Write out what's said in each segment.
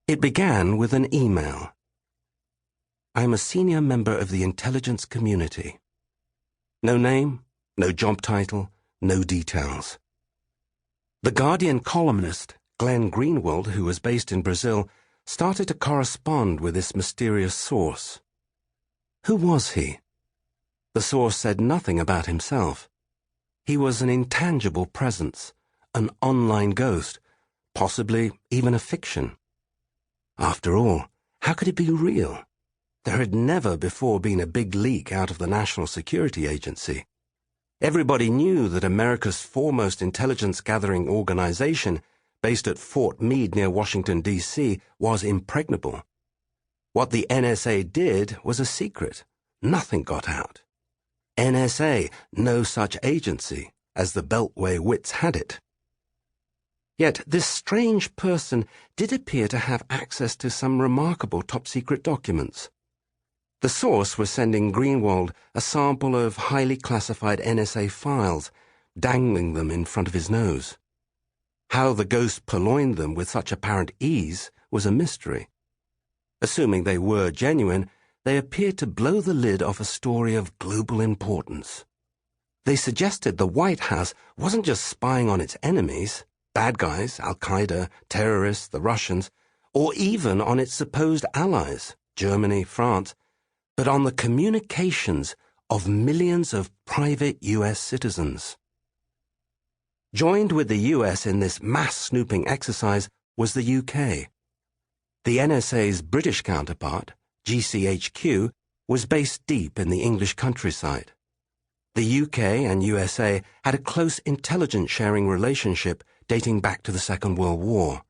It began with an email. I'm a senior member of the intelligence community. No name, no job title, no details. The Guardian columnist, Glenn Greenwald, who was based in Brazil, started to correspond with this mysterious source. Who was he? The source said nothing about himself. He was an intangible presence, an online ghost, possibly even a fiction. After all, how could it be real? There had never before been a big leak out of the National Security Agency. Everybody knew that America's foremost intelligence-gathering organization, based at Fort Meade near Washington, D.C., was impregnable. What the NSA did was a secret. Nothing got out. NSA, no such agency, as the Beltway wits had it. Yet this strange person did appear to have access to some remarkable top-secret documents. The source was sending Greenwald a sample of highly classified NSA files, dangling them in front of his nose. How the ghost purloined them with such apparent ease was a mystery. Assuming they were genuine, they appeared to blow the lid off a story of global importance. They suggested the White House wasn't just spying on its enemies, bad guys, Al-Qaeda, terrorists, the Russians, or even on its supposed allies, Germany, France, but on the communications of millions of private U.S. citizens. Joined with the U.S. in this mass snooping exercise was the U.K. The NSA's British counterpart, GCHQ, was based deep in the English countryside. The UK and USA had a close intelligence-sharing relationship dating back to the Second World War.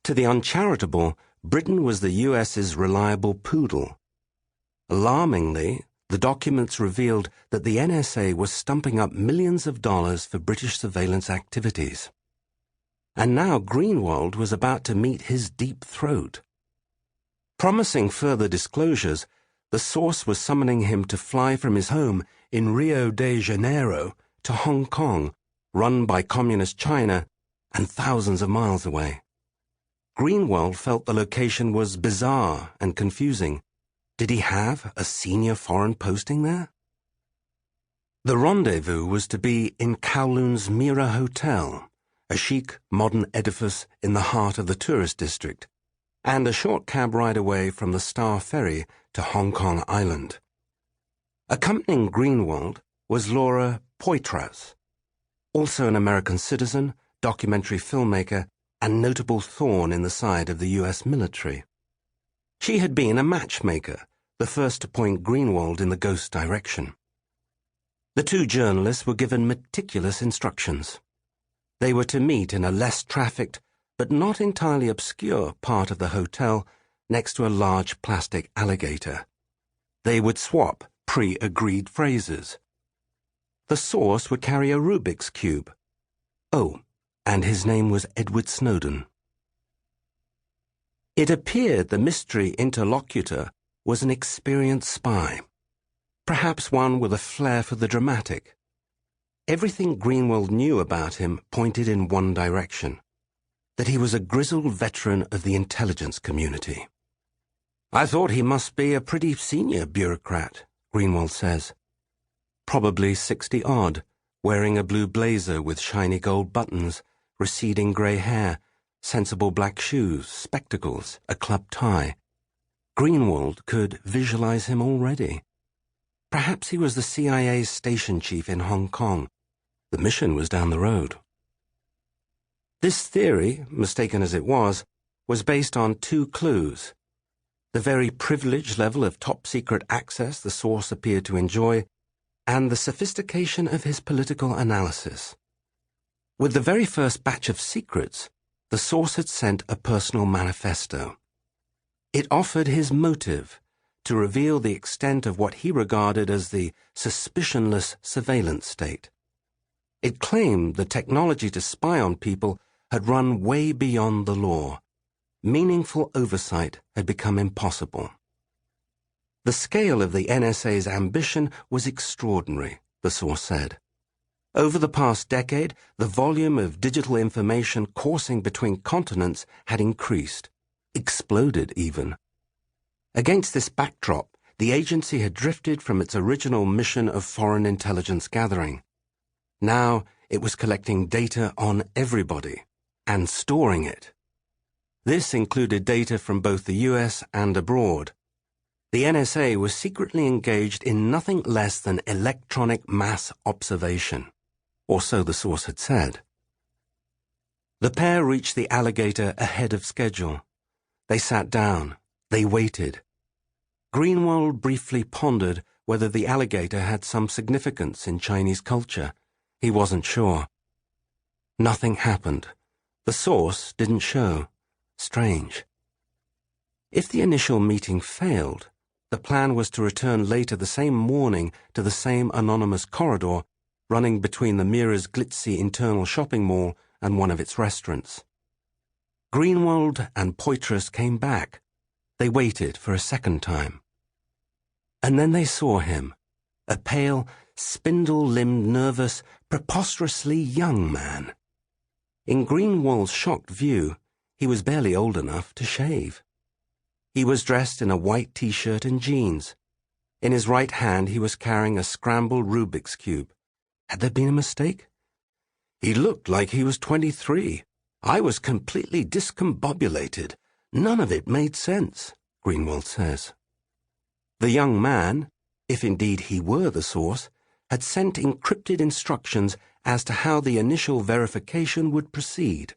To the uncharitable, Britain was the US's reliable poodle. Alarmingly, the documents revealed that the NSA was stumping up millions of dollars for British surveillance activities. And now Greenwald was about to meet his deep throat. Promising further disclosures, the source was summoning him to fly from his home in Rio de Janeiro to Hong Kong, run by Communist China and thousands of miles away. Greenwald felt the location was bizarre and confusing. Did he have a senior foreign posting there? The rendezvous was to be in Kowloon's Mira Hotel, a chic, modern edifice in the heart of the tourist district, and a short cab ride away from the Star Ferry to Hong Kong Island. Accompanying Greenwald was Laura Poitras, also an American citizen, documentary filmmaker, and notable thorn in the side of the U.S. military. She had been a matchmaker, the first to point Greenwald in the ghost direction. The two journalists were given meticulous instructions. They were to meet in a less trafficked, but not entirely obscure part of the hotel next to a large plastic alligator. They would swap pre-agreed phrases. The source would carry a Rubik's Cube. Oh, and his name was Edward Snowden. It appeared the mystery interlocutor was an experienced spy, perhaps one with a flair for the dramatic. Everything Greenwald knew about him pointed in one direction, that he was a grizzled veteran of the intelligence community. I thought he must be a pretty senior bureaucrat, Greenwald says. Probably 60-odd, wearing a blue blazer with shiny gold buttons, receding grey hair, sensible black shoes, spectacles, a club tie. Greenwald could visualize him already. Perhaps he was the CIA's station chief in Hong Kong. The mission was down the road. This theory, mistaken as it was based on two clues: the very privileged level of top-secret access the source appeared to enjoy, and the sophistication of his political analysis. With the very first batch of secrets, the source had sent a personal manifesto. It offered his motive to reveal the extent of what he regarded as the suspicionless surveillance state. It claimed the technology to spy on people had run way beyond the law. Meaningful oversight had become impossible. The scale of the NSA's ambition was extraordinary, the source said. Over the past decade, the volume of digital information coursing between continents had increased. exploded even. Against this backdrop, the agency had drifted from its original mission of foreign intelligence gathering. Now it was collecting data on everybody and storing it. This included data from both the US and abroad. The NSA was secretly engaged in nothing less than electronic mass observation, or so the source had said. The pair reached the alligator ahead of schedule. They sat down. They waited. Greenwald briefly pondered whether the alligator had some significance in Chinese culture. He wasn't sure. Nothing happened. The source didn't show. Strange. If the initial meeting failed, the plan was to return later the same morning to the same anonymous corridor running between the Mirror's glitzy internal shopping mall and one of its restaurants. Greenwald and Poitras came back. They waited for a second time. And then they saw him, a pale, spindle-limbed, nervous, preposterously young man. In Greenwald's shocked view, he was barely old enough to shave. He was dressed in a white t-shirt and jeans. In his right hand he was carrying a scrambled Rubik's Cube. Had there been a mistake? He looked like he was 23. I was completely discombobulated. None of it made sense, Greenwald says. The young man, if indeed he were the source, had sent encrypted instructions as to how the initial verification would proceed.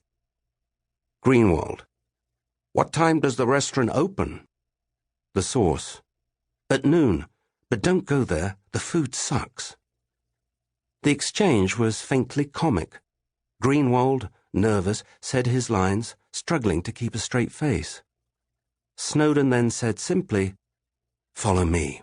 Greenwald: "What time does the restaurant open?" The source: "At noon, but don't go there, the food sucks." The exchange was faintly comic. Greenwald, nervous, said his lines, struggling to keep a straight face. Snowden then said simply, "Follow me."